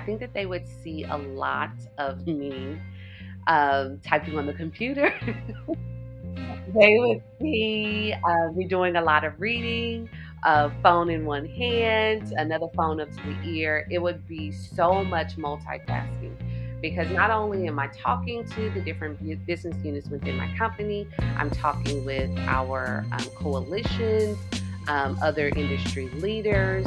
think that they would see a lot of me typing on the computer. They would see me doing a lot of reading, phone in one hand, another phone up to the ear. It would be so much multitasking because not only am I talking to the different business units within my company, I'm talking with our coalitions, other industry leaders.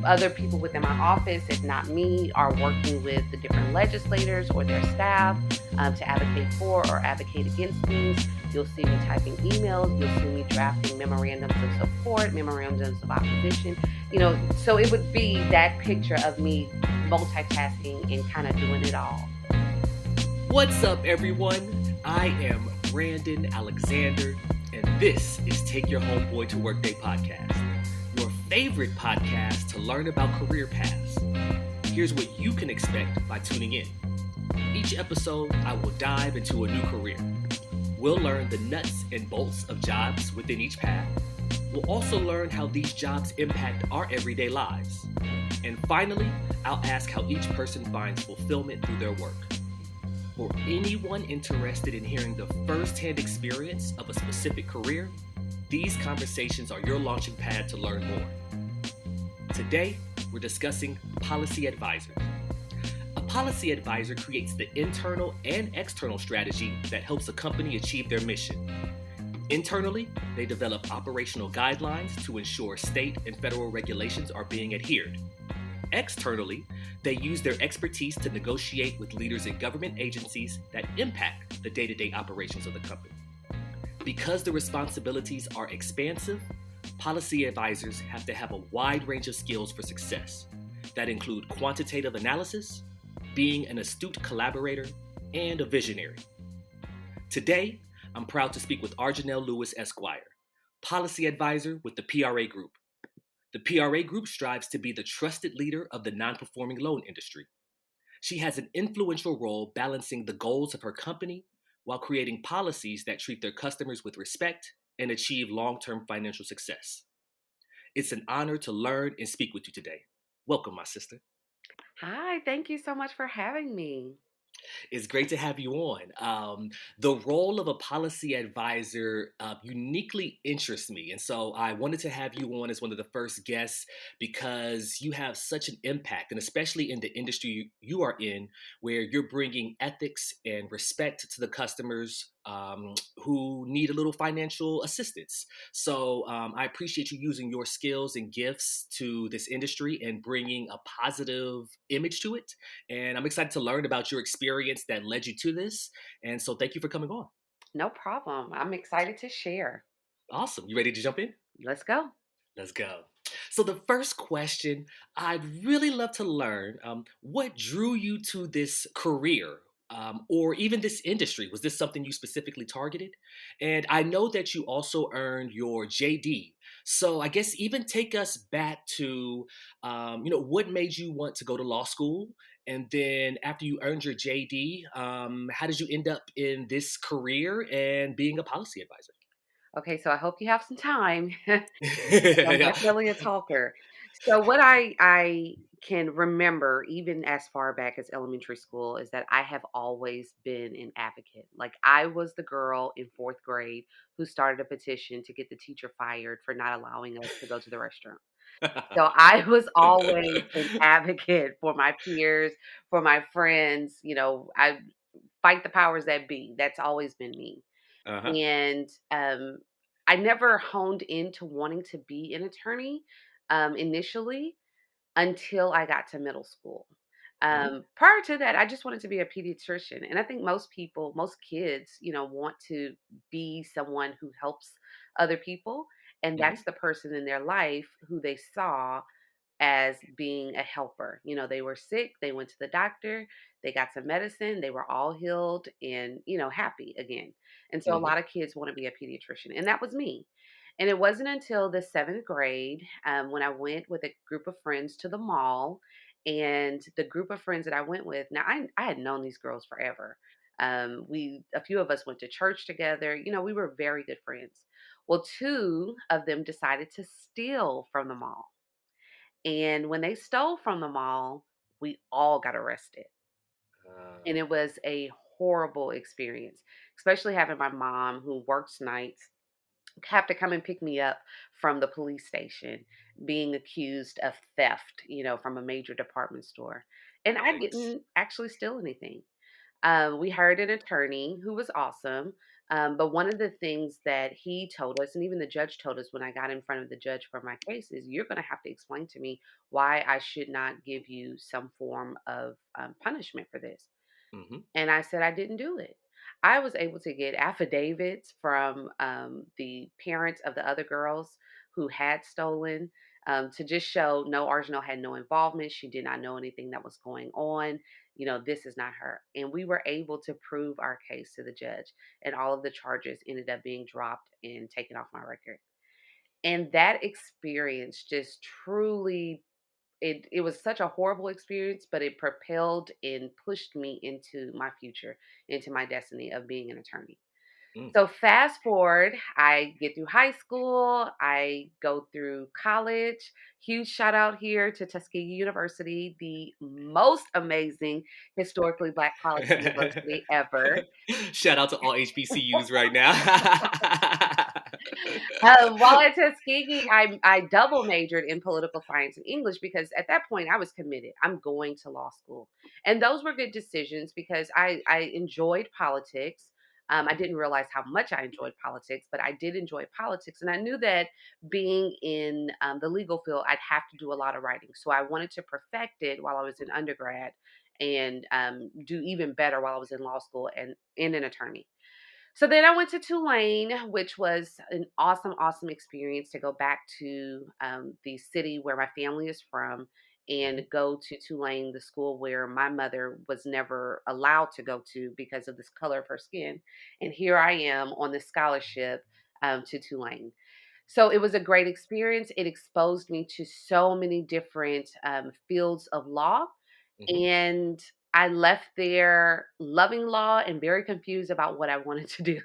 Other people within my office, if not me, are working with the different legislators or their staff to advocate for or advocate against things. You'll see me typing emails. You'll see me drafting memorandums of support, memorandums of opposition. So it would be that picture of me multitasking and kind of doing it all. What's up, everyone? I am Brandon Alexander, and this is Take Your Homeboy to Workday podcast, your favorite podcast to learn about career paths. Here's what you can expect by tuning in. Each episode, I will dive into a new career. We'll learn the nuts and bolts of jobs within each path. We'll also learn how these jobs impact our everyday lives. And finally, I'll ask how each person finds fulfillment through their work. For anyone interested in hearing the first-hand experience of a specific career, these conversations are your launching pad to learn more. Today, we're discussing policy advisors. A policy advisor creates the internal and external strategy that helps a company achieve their mission. Internally, they develop operational guidelines to ensure state and federal regulations are being adhered. Externally, they use their expertise to negotiate with leaders in government agencies that impact the day-to-day operations of the company. Because the responsibilities are expansive, policy advisors have to have a wide range of skills for success that include quantitative analysis, being an astute collaborator, and a visionary. Today, I'm proud to speak with Orjanel Lewis, Esquire, policy advisor with the PRA Group. The PRA Group strives to be the trusted leader of the nonperforming loan industry. She has an influential role balancing the goals of her company while creating policies that treat their customers with respect and achieve long-term financial success. It's an honor to learn and speak with you today. Welcome, my sister. Hi, thank you so much for having me. It's great to have you on. The role of a policy advisor uniquely interests me. And so I wanted to have you on as one of the first guests because you have such an impact, and especially in the industry you are in, where you're bringing ethics and respect to the customers who need a little financial assistance. So I appreciate you using your skills and gifts to this industry and bringing a positive image to it. And I'm excited to learn about your experience that led you to this. And so thank you for coming on. No problem. I'm excited to share. Awesome. You ready to jump in? Let's go. Let's go. So the first question, I'd really love to learn what drew you to this career or even this industry? Was this something you specifically targeted? And I know that you also earned your JD. So I guess even take us back to, what made you want to go to law school? And then after you earned your JD, how did you end up in this career and being a policy advisor? Okay, so I hope you have some time. I'm definitely a talker. So what I can remember, even as far back as elementary school, is that I have always been an advocate. Like I was the girl in fourth grade who started a petition to get the teacher fired for not allowing us to go to the restroom. So I was always an advocate for my peers, for my friends. I fight the powers that be. That's always been me. Uh-huh. And I never honed into wanting to be an attorney initially until I got to middle school. Mhm. Prior to that, I just wanted to be a pediatrician. And I think most people, most kids, want to be someone who helps other people. And Mhm. that's the person in their life who they saw as being a helper. They were sick, they went to the doctor, they got some medicine, they were all healed and, happy again. And so a Mhm. lot of kids want to be a pediatrician, and that was me. And it wasn't until the seventh grade when I went with a group of friends to the mall. And the group of friends that I went with, now I had known these girls forever. A few of us went to church together. We were very good friends. Well, two of them decided to steal from the mall. And when they stole from the mall, we all got arrested. And Uh, it was a horrible experience, especially having my mom who works nights have to come and pick me up from the police station being accused of theft, from a major department store. And I yikes. didn't actually steal anything. We hired an attorney who was awesome. But one of the things that he told us, and even the judge told us when I got in front of the judge for my case, is you're going to have to explain to me why I should not give you some form of punishment for this. Hmm. And I said I didn't do it. I was able to get affidavits from the parents of the other girls who had stolen, to just show no, Arsenal had no involvement. She did not know anything that was going on. This is not her. And we were able to prove our case to the judge, and all of the charges ended up being dropped and taken off my record. And that experience just truly, it was such a horrible experience, but it propelled and pushed me into my future, into my destiny of being an attorney. Mm. So fast forward, I get through high school, I go through college. Huge shout out here to Tuskegee University, the most amazing historically black college university ever. Shout out to all HBCUs right now. While at Tuskegee, I double majored in political science and English because at that point I was committed. I'm going to law school, and those were good decisions because I enjoyed politics. I didn't realize how much I enjoyed politics, but I did enjoy politics, and I knew that being in the legal field, I'd have to do a lot of writing. So I wanted to perfect it while I was in undergrad, and do even better while I was in law school and in an attorney. So then I went to Tulane, which was an awesome, awesome experience to go back to the city where my family is from and Mhm. go to Tulane, the school where my mother was never allowed to go to because of this color of her skin. And here I am on this scholarship to Tulane. So it was a great experience. It exposed me to so many different fields of law, Mhm. and I left there loving law and very confused about what I wanted to do,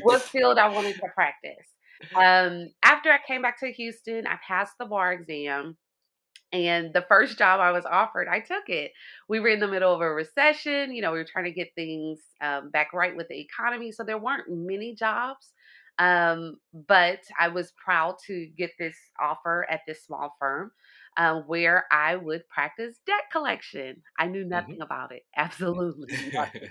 what field I wanted to practice. After I came back to Houston, I passed the bar exam. And the first job I was offered, I took it. We were in the middle of a recession. We were trying to get things back right with the economy. So there weren't many jobs. But I was proud to get this offer at this small firm where I would practice debt collection. I knew Mhm. nothing about it. Absolutely nothing.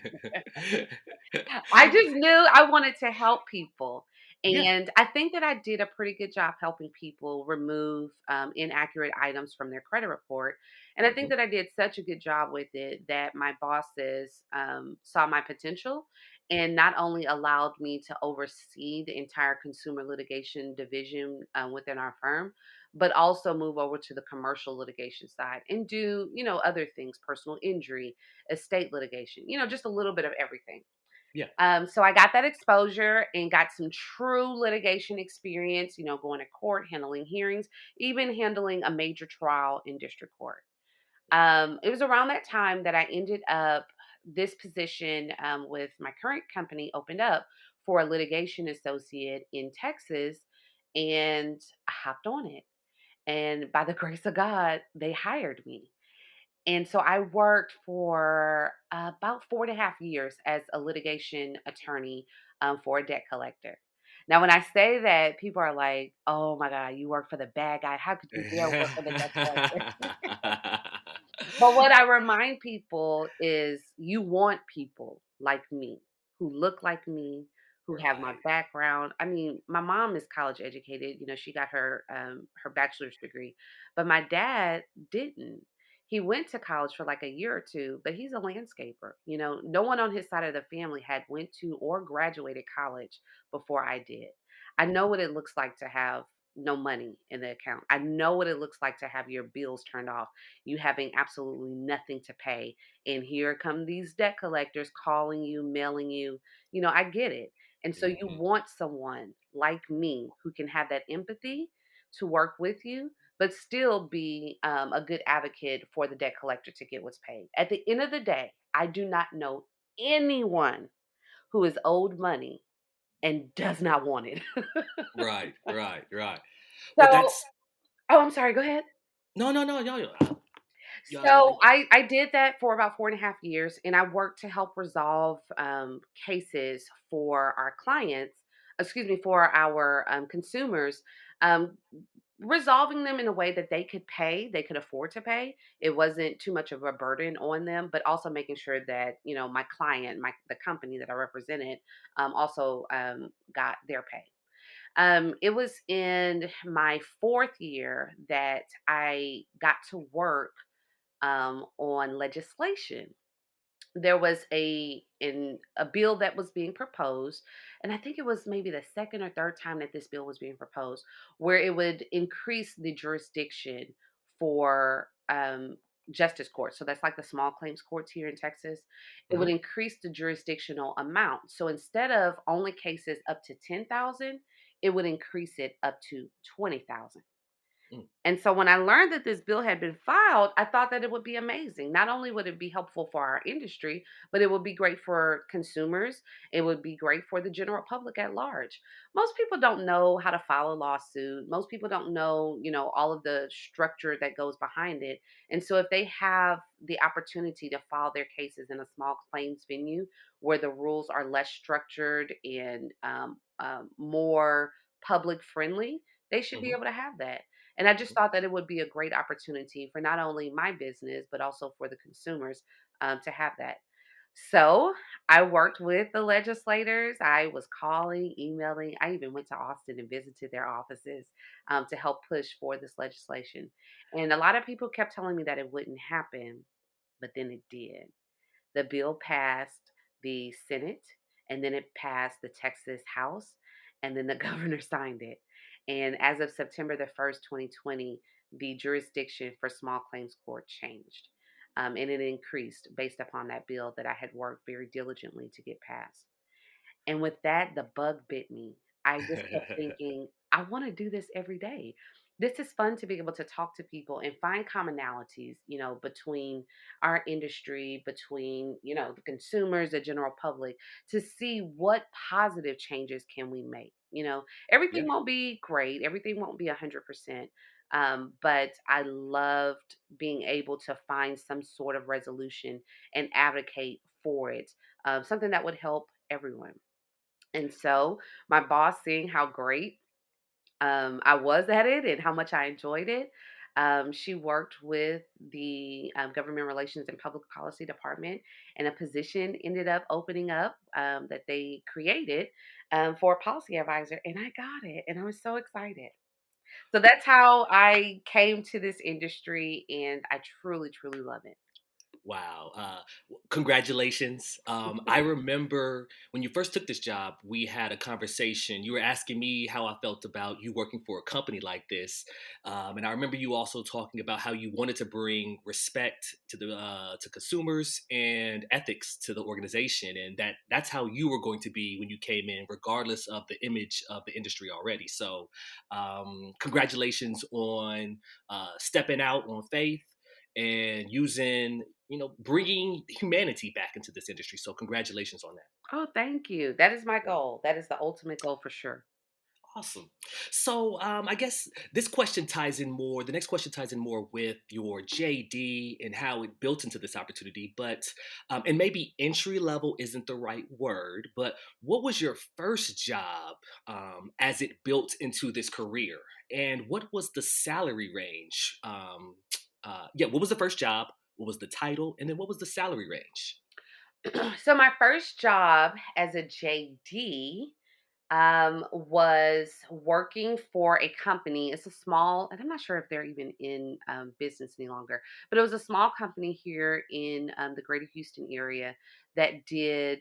I just knew I wanted to help people. Yeah. And I think that I did a pretty good job helping people remove inaccurate items from their credit report. And I think Mhm. that I did such a good job with it that my bosses saw my potential and not only allowed me to oversee the entire consumer litigation division within our firm, but also move over to the commercial litigation side and do, other things, personal injury, estate litigation, just a little bit of everything. Yeah. So I got that exposure and got some true litigation experience, going to court, handling hearings, even handling a major trial in district court. It was around that time that I ended up this position with my current company opened up for a litigation associate in Texas, and I hopped on it. And by the grace of God, they hired me. And so I worked for about 4.5 years as a litigation attorney for a debt collector. Now, when I say that, people are like, oh my God, you work for the bad guy. How could you dare work for the debt collector? But what I remind people is you want people like me who look like me, who have my Right. background. I mean, my mom is college educated. She got her bachelor's degree, but my dad didn't. He went to college for like a year or two, but he's a landscaper. No one on his side of the family had went to or graduated college before I did. I know what it looks like to have no money in the account. I know what it looks like to have your bills turned off, you having absolutely nothing to pay. And here come these debt collectors calling you, mailing you. I get it. And so you Mhm. want someone like me who can have that empathy to work with you, but still be a good advocate for the debt collector to get what's paid. At the end of the day, I do not know anyone who is owed money and does not want it. Right. Right. Right. So, Well, that's oh, I'm sorry, go ahead. no, no, no, no. No. So I did that for about 4.5 years, and I worked to help resolve cases for our clients, excuse me, for our consumers, um, resolving them in a way that they could pay, they could afford to pay. It wasn't too much of a burden on them, but also making sure that my client, the company that I represented, also got their pay. It was in my fourth year that I got to work on legislation. There was a bill that was being proposed, and I think it was maybe the second or third time that this bill was being proposed, where it would increase the jurisdiction for justice courts. So that's like the small claims courts here in Texas. It would Hmm. increase the jurisdictional amount. So instead of only cases up to 10,000, it would increase it up to 20,000. Mm. And so when I learned that this bill had been filed, I thought that it would be amazing. Not only would it be helpful for our industry, but it would be great for consumers. It would be great for the general public at large. Most people don't know how to file a lawsuit. Most people don't know, all of the structure that goes behind it. And so if they have the opportunity to file their cases in a small claims venue where the rules are less structured and more public friendly, they should be Hmm. able to have that. And I just thought that it would be a great opportunity for not only my business, but also for the consumers to have that. So I worked with the legislators. I was calling, emailing. I even went to Austin and visited their offices to help push for this legislation. And a lot of people kept telling me that it wouldn't happen, but then it did. The bill passed the Senate, and then it passed the Texas House, and then the governor signed it. And as of September the 1st, 2020, the jurisdiction for small claims court changed. And it increased based upon that bill that I had worked very diligently to get passed. And with that, the bug bit me. I just kept thinking, I want to do this every day. This is fun to be able to talk to people and find commonalities, between our industry, between, the consumers, the general public, to see what positive changes can we make. Yeah. Everything won't be great, everything won't be 100%. But I loved being able to find some sort of resolution and advocate for it, something that would help everyone. And so my boss, seeing how great I was at it and how much I enjoyed it, she worked with the Government Relations and Public Policy Department, and a position ended up opening up that they created for a policy advisor, and I got it, and I was so excited. So that's how I came to this industry, and I truly, truly love it. Wow. Congratulations. I remember when you first took this job, we had a conversation. You were asking me how I felt about you working for a company like this. And I remember you also talking about how you wanted to bring respect to to consumers and ethics to the organization. And that's how you were going to be when you came in, regardless of the image of the industry already. So congratulations on stepping out on faith and using, bringing humanity back into this industry. So congratulations on that. Oh, thank you. That is my goal. That is the ultimate goal for sure. Awesome. So I guess this question ties in more. The next question ties in more with your JD and how it built into this opportunity. But and maybe entry level isn't the right word. But what was your first job as it built into this career, and what was the salary range? Yeah, what was the first job? What was the title? And then what was the salary range? So my first job as a JD was working for a company. It's a small, and I'm not sure if they're even in business any longer, but it was a small company here in the greater Houston area that did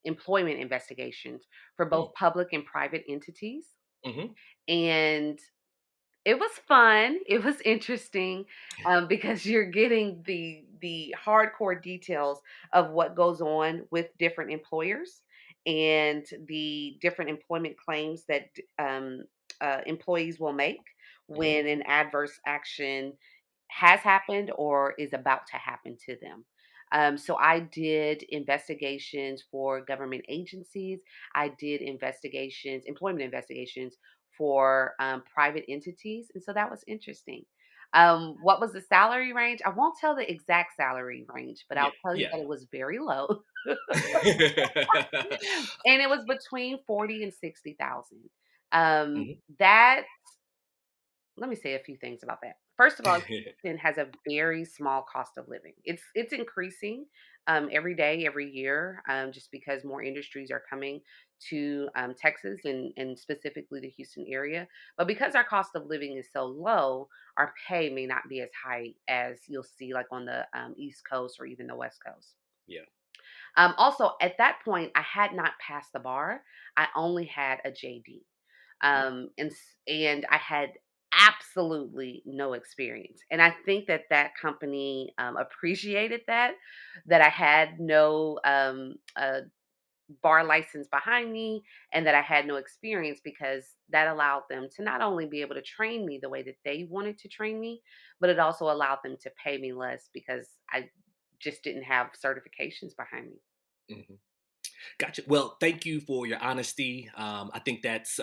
employment investigations for both Mm, public and private entities. hmm. And it was fun. It was interesting because you're getting the hardcore details of what goes on with different employers and the different employment claims that employees will make Hmm. when an adverse action has happened or is about to happen to them. So I did investigations for government agencies. I did investigations, employment investigations for private entities, and so that was interesting. What was the salary range? I won't tell the exact salary range, but Yeah, I'll tell you yeah. that it was very low. And it was between 40 and 60,000. Mhm. That let me say a few things about that. First of all, Houston has a very small cost of living. It's increasing every day, every year, just because more industries are coming to Texas and specifically the Houston area. But because our cost of living is so low, our pay may not be as high as you'll see like on the East Coast or even the West Coast. Yeah. Also, at that point, I had not passed the bar. I only had a JD, Mhm. and I had absolutely no experience. And I think that that company appreciated that I had no bar license behind me and that I had no experience because that allowed them to not only be able to train me the way that they wanted to train me, but it also allowed them to pay me less because I just didn't have certifications behind me. Mhm. Gotcha. Well, thank you for your honesty. I think that's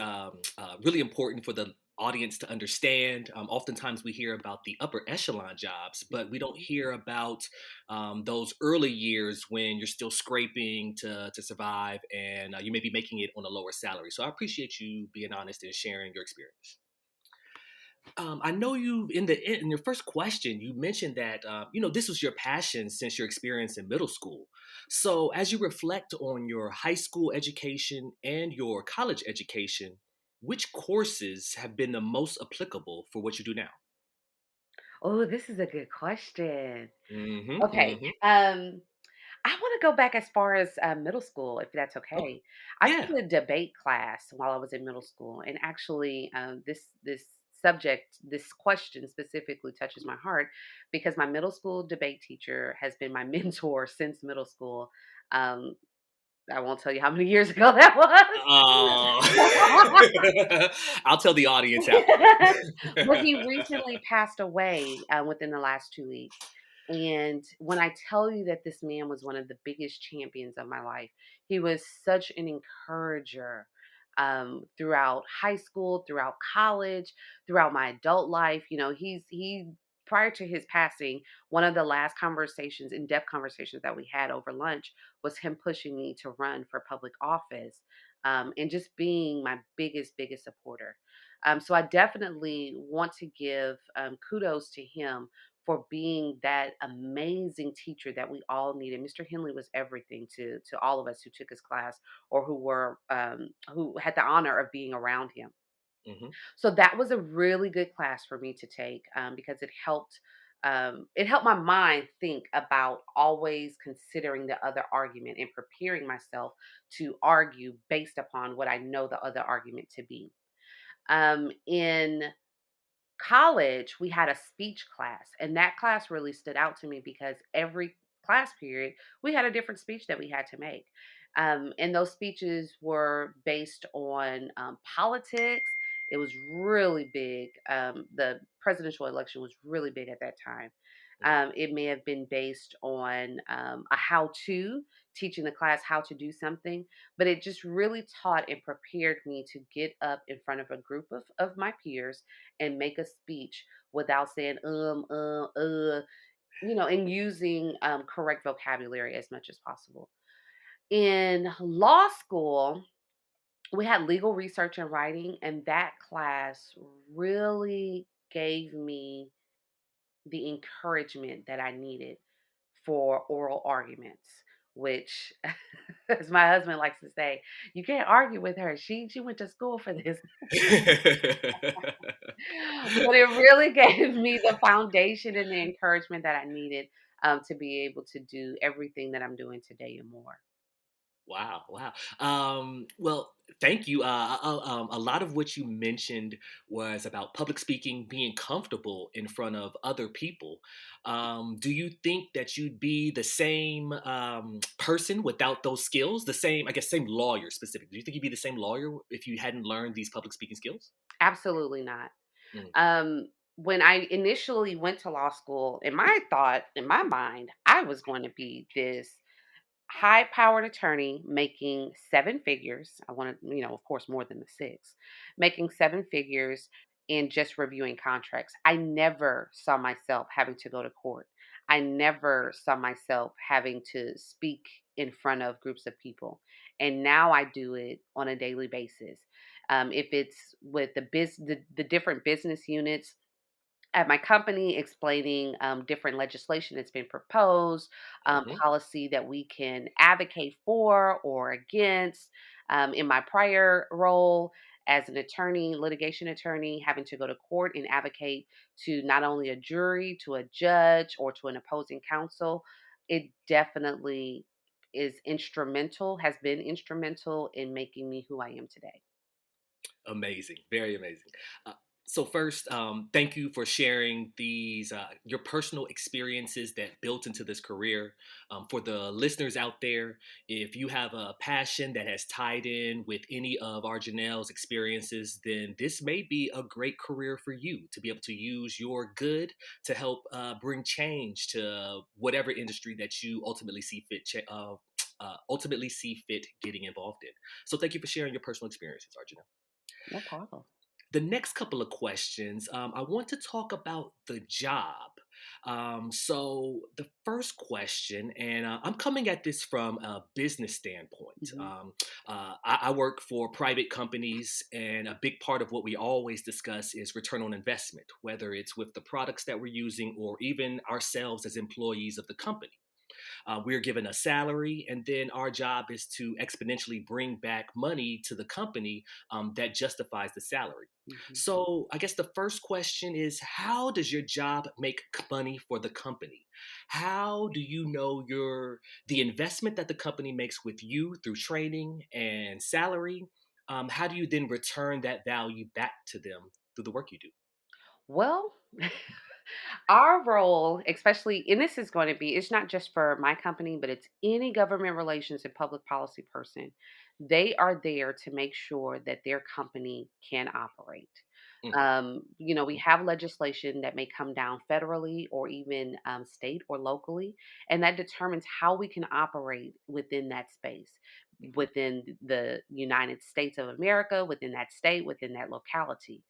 really important for the audience to understand. Oftentimes we hear about the upper echelon jobs, but we don't Mhm. hear about those early years when you're still scraping to survive and you may be making it on a lower salary. So I appreciate you being honest and sharing your experience. I know you in your first question, you mentioned that this was your passion since your experience in middle school. So as you reflect on your high school education and your college education, which courses have been the most applicable for what you do now? Oh, this is a good question. Mm-hmm. Okay. Mm-hmm. I want to go back as far as middle school, if that's Okay. okay. I Yeah. took a debate class while I was in middle school, and actually, this question specifically touches my heart because my middle school debate teacher has been my mentor since middle school. Um, I won't tell you how many years ago that Uh, was. I'll tell the audience after. But he recently passed away within the last 2 weeks. And when I tell you that this man was one of the biggest champions of my life, he was such an encourager throughout high school, throughout college, throughout my adult life. You know, he prior to his passing, one of the last conversations, in-depth conversations that we had over lunch was him pushing me to run for public office and just being my biggest supporter. So I definitely want to give kudos to him for being that amazing teacher that we all needed. Mr. Henley was everything to all of us who took his class or who had the honor of being around him. Hmm. So that was a really good class for me to take because it helped my mind think about always considering the other argument and preparing myself to argue based upon what I know the other argument to be. In college, we had a speech class, and that class really stood out to me because every class period, we had a different speech that we had to make. And those speeches were based on politics. It was really big. The presidential election was really big at that time. It may have been based on a how to, teaching the class how to do something, but it just really taught and prepared me to get up in front of a group of my peers and make a speech without saying and using correct vocabulary as much as possible. In law school, we had legal research and writing, and that class really gave me the encouragement that I needed for oral arguments, which, as my husband likes to say, you can't argue with her. She went to school for this. But it really gave me the foundation and the encouragement that I needed to be able to do everything that I'm doing today and more. Wow, wow. Well, thank you. A lot of what you mentioned was about public speaking, being comfortable in front of other people. Do you think that you'd be the same person without those skills? The same, I guess, same lawyer specifically. Do you think you'd be the same lawyer if you hadn't learned these public speaking skills? Absolutely not. Mm, When I initially went to law school, in my mind, I was going to be this high powered attorney making seven figures. I wanted, of course, more than the six, making seven figures. in just reviewing contracts. I never saw myself having to go to court. I never saw myself having to speak in front of groups of people. And now I do it on a daily basis. If it's with the different business units at my company, explaining different legislation that's been proposed, Hmm. policy that we can advocate for or against. In my prior role as an attorney, litigation attorney, having to go to court and advocate to not only a jury, to a judge, or to an opposing counsel, it definitely is instrumental, has been instrumental in making me who I am today. Amazing, very amazing. Uh, so first, thank you for sharing these your personal experiences that built into this career. For the listeners out there, if you have a passion that has tied in with any of Arjanel's experiences, then this may be a great career for you to be able to use your good to help bring change to whatever industry that you ultimately see fit. Ultimately see fit getting involved in. So thank you for sharing your personal experiences, Arjanel. No problem. The next couple of questions, I want to talk about the job. So, the first question, and I'm coming at this from a business standpoint. Hmm. I work for private companies, and a big part of what we always discuss is return on investment, whether it's with the products that we're using or even ourselves as employees of the company. We're given a salary, and then our job is to exponentially bring back money to the company that justifies the salary. Hmm. So, I guess the first question is, how does your job make money for the company? How do you know the investment that the company makes with you through training and salary? How do you then return that value back to them through the work you do? Well, our role, especially, and this is going to be, it's not just for my company, but it's any government relations and public policy person. They are there to make sure that their company can operate. Mm, We have legislation that may come down federally or even state or locally, and that determines how we can operate within that space, mhm. within the United States of America, within that state, within that locality.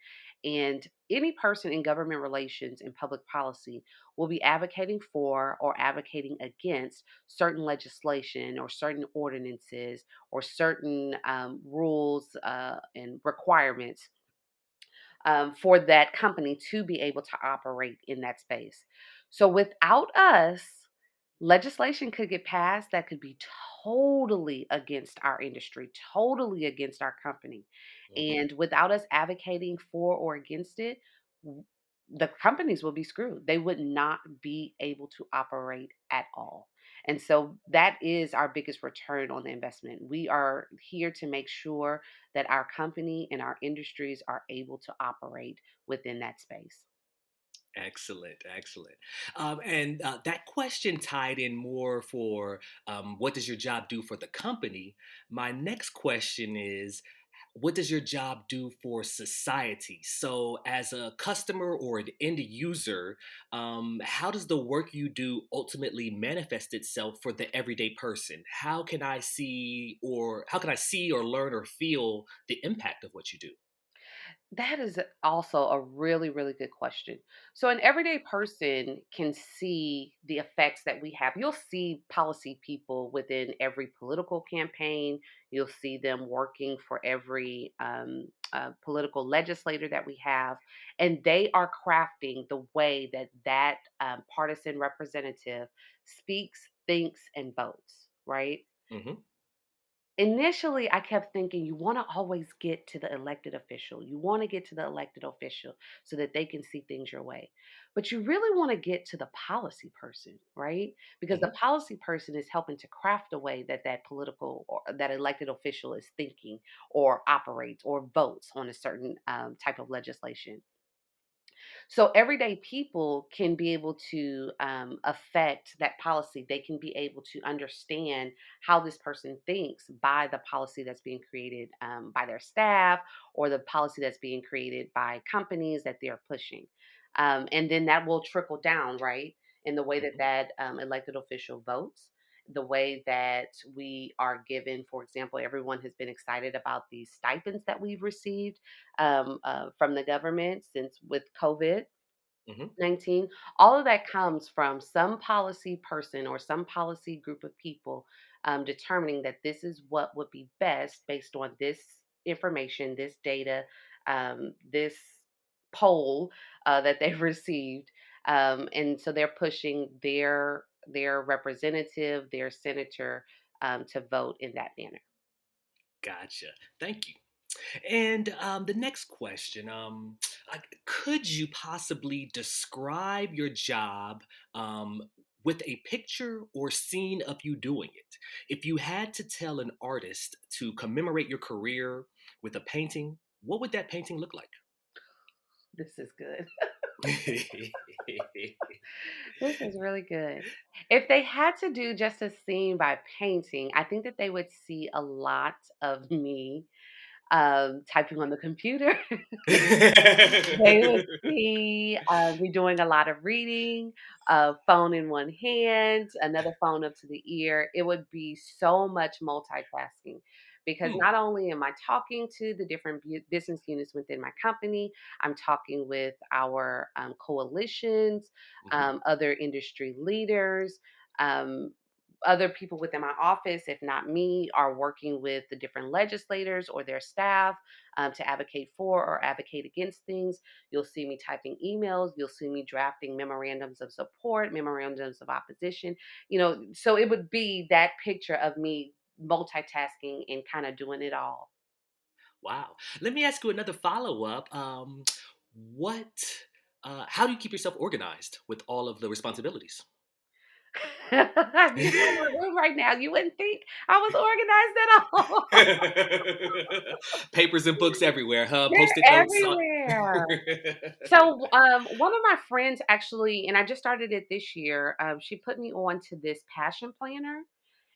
And any person in government relations and public policy will be advocating for or advocating against certain legislation or certain ordinances or certain rules and requirements for that company to be able to operate in that space. So without us, legislation could get passed that could be totally against our industry, totally against our company. Mhm. And without us advocating for or against it, w- the companies will be screwed. They would not be able to operate at all. And so that is our biggest return on the investment. We are here to make sure that our company and our industries are able to operate within that space. Excellent, excellent. And that question tied in more for what does your job do for the company? My next question is, what does your job do for society? So, as a customer or an end user, how does the work you do ultimately manifest itself for the everyday person? How can I see or learn or feel the impact of what you do? That is also a really, really good question. So, an everyday person can see the effects that we have. You'll see policy people within every political campaign. You'll see them working for every political legislator that we have, and they are crafting the way that partisan representative speaks, thinks, and votes. Right. Hmm. Initially, I kept thinking you want to always get to the elected official. You want to get to the elected official so that they can see things your way. But you really want to get to the policy person, right? Because the Hmm. policy person is helping to craft a way that that political or that elected official is thinking or operates or votes on a certain type of legislation. So everyday people can be able to affect that policy. They can be able to understand how this person thinks by the policy that's being created by their staff or the policy that's being created by companies that they're pushing. And then that will trickle down, right, in the way that Hmm. that elected official votes. the way that we are given. For example, everyone has been excited about these stipends that we've received from the government since with COVID. Hmm. 19, all of that comes from some policy person or some policy group of people determining that this is what would be best based on this information, this data, this poll that they've received. And so they're pushing their representative, their senator, to vote in that manner. Gotcha. Thank you. And the next question, could you possibly describe your job with a picture or scene of you doing it? If you had to tell an artist to commemorate your career with a painting, what would that painting look like? This is good. This is really good. If they had to do just a scene by painting, I think that they would see a lot of me typing on the computer. They would see me doing a lot of reading, phone in one hand, another phone up to the ear. It would be so much multitasking because Hmm. not only am I talking to the different business units within my company, I'm talking with our coalitions, Mhm. other industry leaders. Um, Other people within my office, if not me, are working with the different legislators or their staff to advocate for or advocate against things. You'll see me typing emails. You'll see me drafting memorandums of support, memorandums of opposition. So it would be that picture of me multitasking and kind of doing it all. Wow. Let me ask you another follow up. What? How do you keep yourself organized with all of the responsibilities? If you saw my room right now, you wouldn't think I was organized at all. Papers and books everywhere, huh? They're Post-it notes. everywhere. So, one of my friends actually, and I just started it this year. She put me on to this passion planner,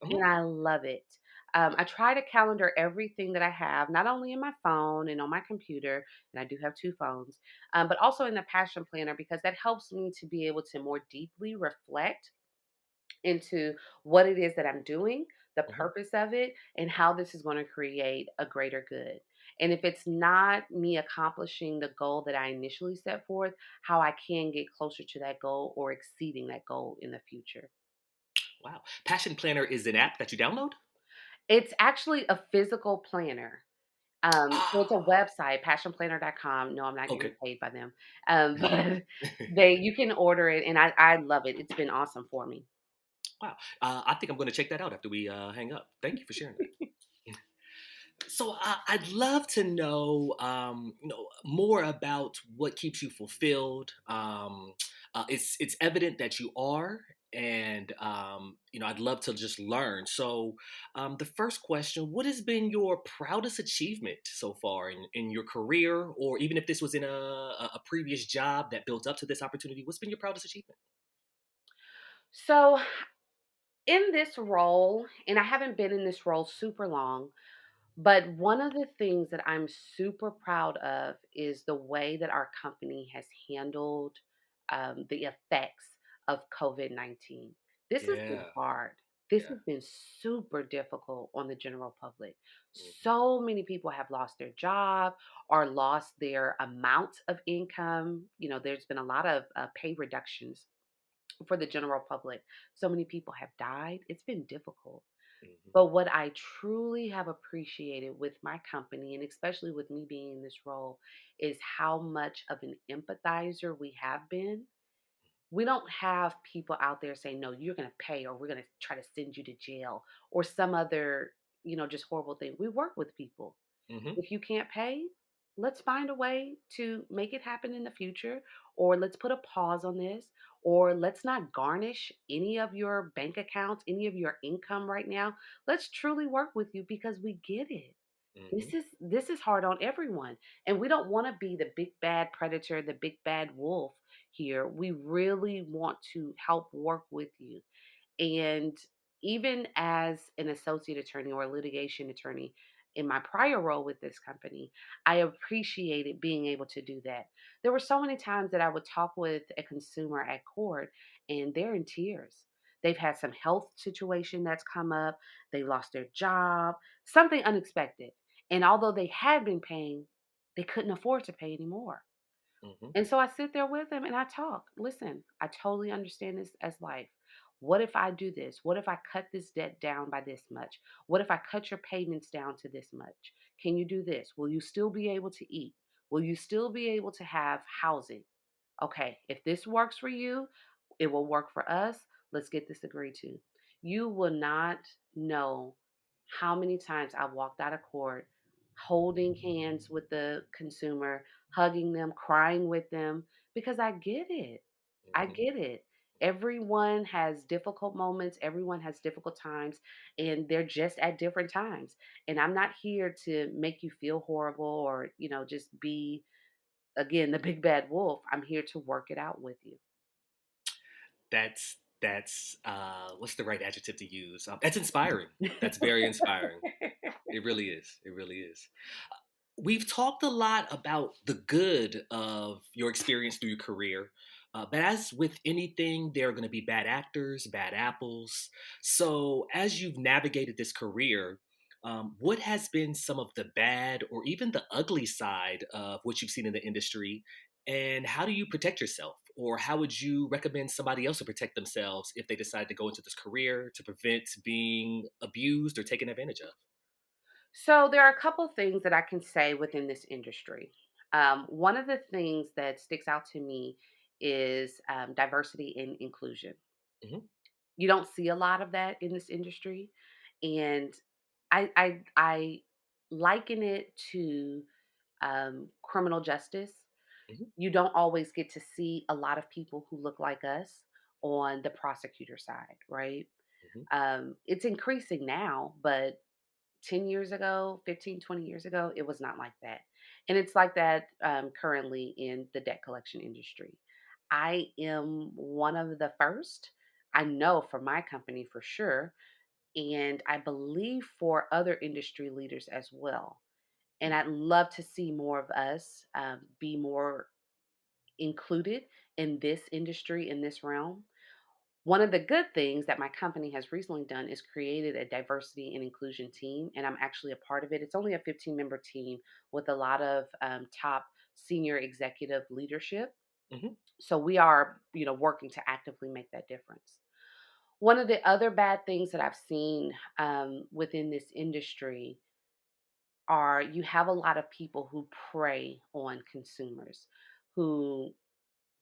Mhm. and I love it. I try to calendar everything that I have, not only in my phone and on my computer, and I do have two phones, but also in the passion planner because that helps me to be able to more deeply reflect into what it is that I'm doing, the Mhm. purpose of it, and how this is going to create a greater good. And if it's not me accomplishing the goal that I initially set forth, how I can get closer to that goal or exceeding that goal in the future. Wow. Passion Planner is an app that you download? It's actually a physical planner. So it's a Ah, website, passionplanner.com. No, I'm not getting okay. paid by them. But you can order it and I love it. It's been awesome for me. Wow. I think I'm going to check that out after we hang up. Thank you for sharing that. So I'd love to know, more about what keeps you fulfilled. It's evident that you are, and I'd love to just learn. So, the first question: what has been your proudest achievement so far in your career, or even if this was in a previous job that built up to this opportunity? What's been your proudest achievement? So in this role, and I haven't been in this role super long, but one of the things that I'm super proud of is the way that our company has handled the effects of COVID-19. This has been Yeah, hard. This yeah. has been super difficult on the general public. Mhm. So many people have lost their job or lost their amount of income. There's been a lot of pay reductions for the general public. So many people have died. It's been difficult. Mhm. But what I truly have appreciated with my company, and especially with me being in this role, is how much of an empathizer we have been. We don't have people out there saying, no, you're going to pay, or we're going to try to send you to jail, or some other, just horrible thing. We work with people. Mhm. If you can't pay, let's find a way to make it happen in the future, or let's put a pause on this, or let's not garnish any of your bank accounts, any of your income right now. Let's truly work with you because we get it. Mhm. This is hard on everyone. And we don't want to be the big bad predator, the big bad wolf here. We really want to help work with you. And even as an associate attorney or a litigation attorney in my prior role with this company, I appreciated being able to do that. There were so many times that I would talk with a consumer at court and they're in tears. They've had some health situation that's come up. They lost their job, something unexpected. And although they had been paying, they couldn't afford to pay anymore. Hmm. And so I sit there with them and I talk. Listen, I totally understand this as life. What if I do this? What if I cut this debt down by this much? What if I cut your payments down to this much? Can you do this? Will you still be able to eat? Will you still be able to have housing? Okay, if this works for you, it will work for us. Let's get this agreed to. You will not know how many times I've walked out of court holding hands with the consumer, hugging them, crying with them, because I get it. I Hmm. get it. Everyone has difficult moments, everyone has difficult times, and they're just at different times. And I'm not here to make you feel horrible or, just be, again, the big bad wolf. I'm here to work it out with you. That's what's the right adjective to use? That's inspiring. That's very inspiring. It really is. It really is. We've talked a lot about the good of your experience through your career, but as with anything, there are going to be bad actors, bad apples. So, as you've navigated this career, what has been some of the bad or even the ugly side of what you've seen in the industry? And how do you protect yourself? Or how would you recommend somebody else to protect themselves if they decide to go into this career to prevent being abused or taken advantage of? So, there are a couple things that I can say within this industry. One of the things that sticks out to me is diversity and inclusion. Hmm. You don't see a lot of that in this industry, and I liken it to criminal justice. Hmm. You don't always get to see a lot of people who look like us on the prosecutor side, right? Hmm. It's increasing now, but 10 years ago, 15, 20 years ago, it was not like that. And it's like that currently in the debt collection industry. I am one of the first, I know for my company for sure, and I believe for other industry leaders as well. And I'd love to see more of us be more included in this industry, in this realm. One of the good things that my company has recently done is created a diversity and inclusion team, and I'm actually a part of it. It's only a 15-member team with a lot of top senior executive leadership. Hmm. So we are, working to actively make that difference. One of the other bad things that I've seen within this industry are you have a lot of people who prey on consumers, who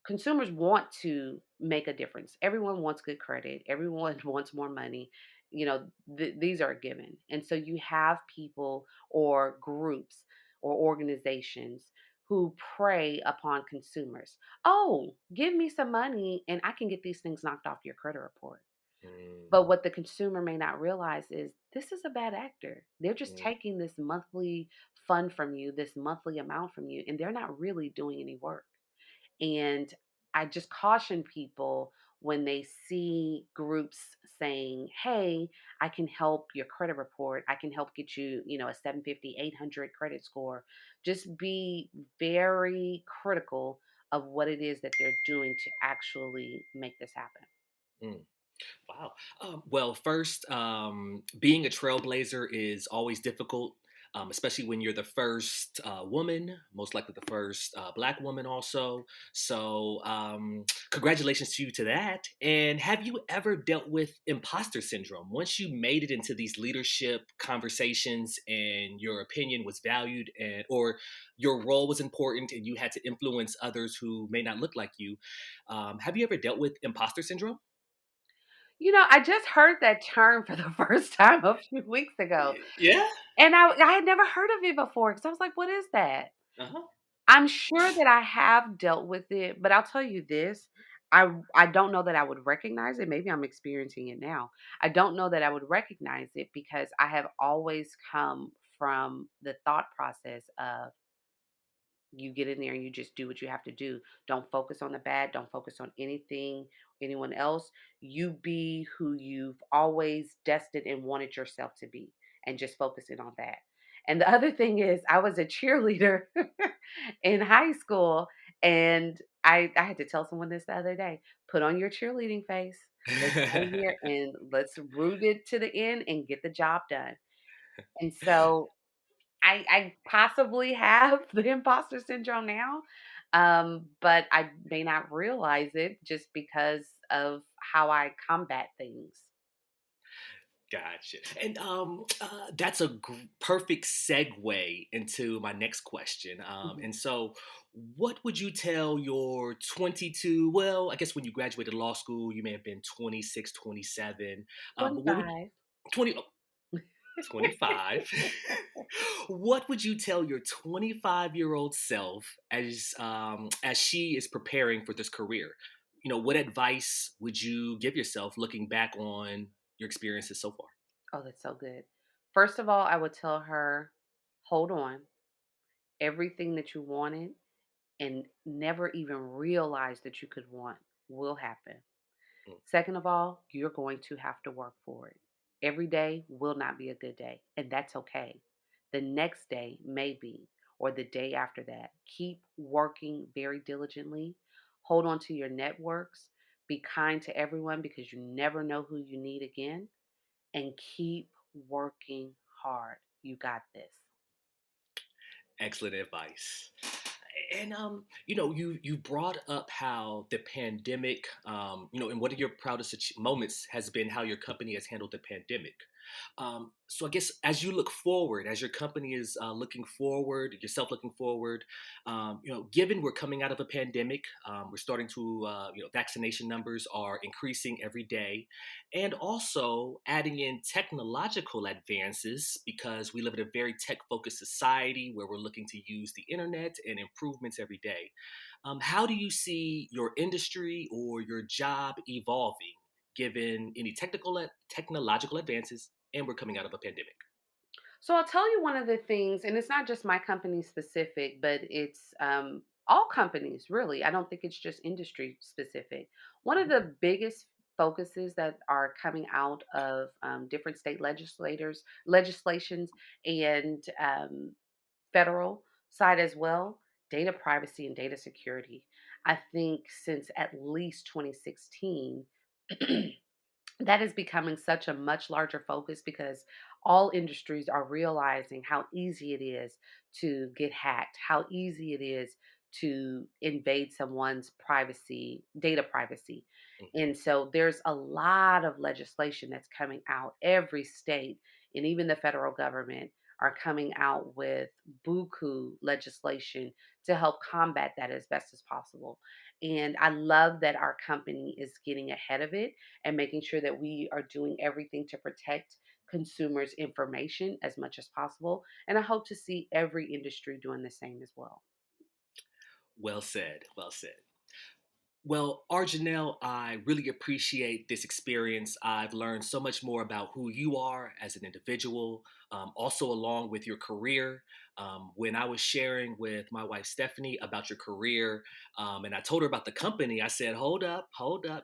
consumers want to make a difference. Everyone wants good credit. Everyone wants more money. These are a given. And so you have people or groups or organizations who prey upon consumers. Oh, give me some money and I can get these things knocked off your credit report. Mm, But what the consumer may not realize is this is a bad actor. They're just mm, taking this monthly fund from you, this monthly amount from you, and they're not really doing any work. And I just caution people when they see groups saying, hey, I can help your credit report. I can help get you, a 750, 800 credit score. Just be very critical of what it is that they're doing to actually make this happen. mm. Wow. Well, first, being a trailblazer is always difficult, especially when you're the first woman, most likely the first Black woman, also. So, congratulations to you to that. And have you ever dealt with imposter syndrome? Once you made it into these leadership conversations and your opinion was valued, and or your role was important, and you had to influence others who may not look like you, have you ever dealt with imposter syndrome? I just heard that term for the first time a few weeks ago. Yeah. And I had never heard of it before because I was like, what is that? Uh huh. I'm sure that I have dealt with it, but I'll tell you this. I don't know that I would recognize it. Maybe I'm experiencing it now. I don't know that I would recognize it because I have always come from the thought process of you get in there and you just do what you have to do. Don't focus on the bad. Don't focus on anything, anyone else. You be who you've always destined and wanted yourself to be, and just focusing on that. And the other thing is, I was a cheerleader in high school, and I had to tell someone this the other day. Put on your cheerleading face. Let's go here and let's root it to the end and get the job done. And so I possibly have the imposter syndrome now, but I may not realize it just because of how I combat things. Gotcha. And that's a perfect segue into my next question. Mhm. And so, what would you tell your 22? Well, I guess when you graduated law school, you may have been 26, 27. But what would 25. 20? 25. What would you tell your 25-year-old self as she is preparing for this career? What advice would you give yourself looking back on your experiences so far? Oh, that's so good. First of all, I would tell her, hold on. Everything that you wanted and never even realized that you could want will happen. Mm. Second of all, you're going to have to work for it. Every day will not be a good day, and that's okay. The next day may be, or the day after that. Keep working very diligently. Hold on to your networks. Be kind to everyone because you never know who you need again. And keep working hard. You got this. Excellent advice. And you brought up how the pandemic, and one of your proudest moments has been how your company has handled the pandemic. So I guess as you look forward, as your company is looking forward, yourself looking forward, given we're coming out of a pandemic, we're starting to, vaccination numbers are increasing every day, and also adding in technological advances because we live in a very tech-focused society where we're looking to use the internet and improvements every day. How do you see your industry or your job evolving given any technological advances and we're coming out of a pandemic? So I'll tell you one of the things, and it's not just my company specific, but it's all companies really. I don't think it's just industry specific. One of Mhm. the biggest focuses that are coming out of different state legislations, and federal side as well, data privacy and data security. I think since at least 2016. That is becoming such a much larger focus because all industries are realizing how easy it is to get hacked, how easy it is to invade someone's privacy, data privacy. Mhm. And so there's a lot of legislation that's coming out. Every state and even the federal government are coming out with buku legislation to help combat that as best as possible. And I love that our company is getting ahead of it and making sure that we are doing everything to protect consumers' information as much as possible. And I hope to see every industry doing the same as well. Well said. Well said. Well, Arjanel, I really appreciate this experience. I've learned so much more about who you are as an individual, also along with your career. When I was sharing with my wife Stephanie about your career, and I told her about the company, I said, hold up.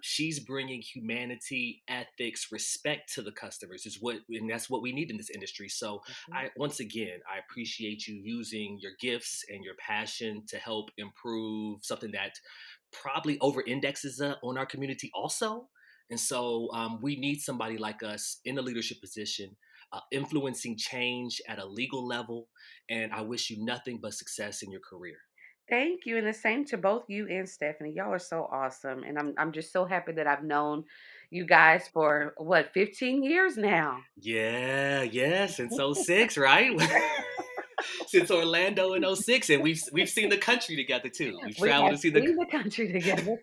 She's bringing humanity, ethics, respect to the customers and that's what we need in this industry. So Mhm. once again, I appreciate you using your gifts and your passion to help improve something that probably over indexes on our community also. And so we need somebody like us in a leadership position, influencing change at a legal level. And I wish you nothing but success in your career. Thank you. And the same to both you and Stephanie. Y'all are so awesome. And I'm just so happy that I've known you guys for what, 15 years now. Yeah, yeah, since '06, right? Since Orlando in '06, and we've seen the country together too. We've We traveled have to see the seen the country together.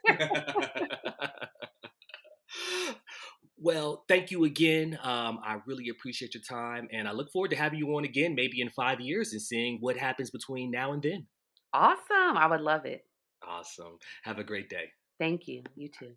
Well, thank you again. I really appreciate your time, and I look forward to having you on again, maybe in 5 years, and seeing what happens between now and then. Awesome. I would love it. Awesome. Have a great day. Thank you. You too.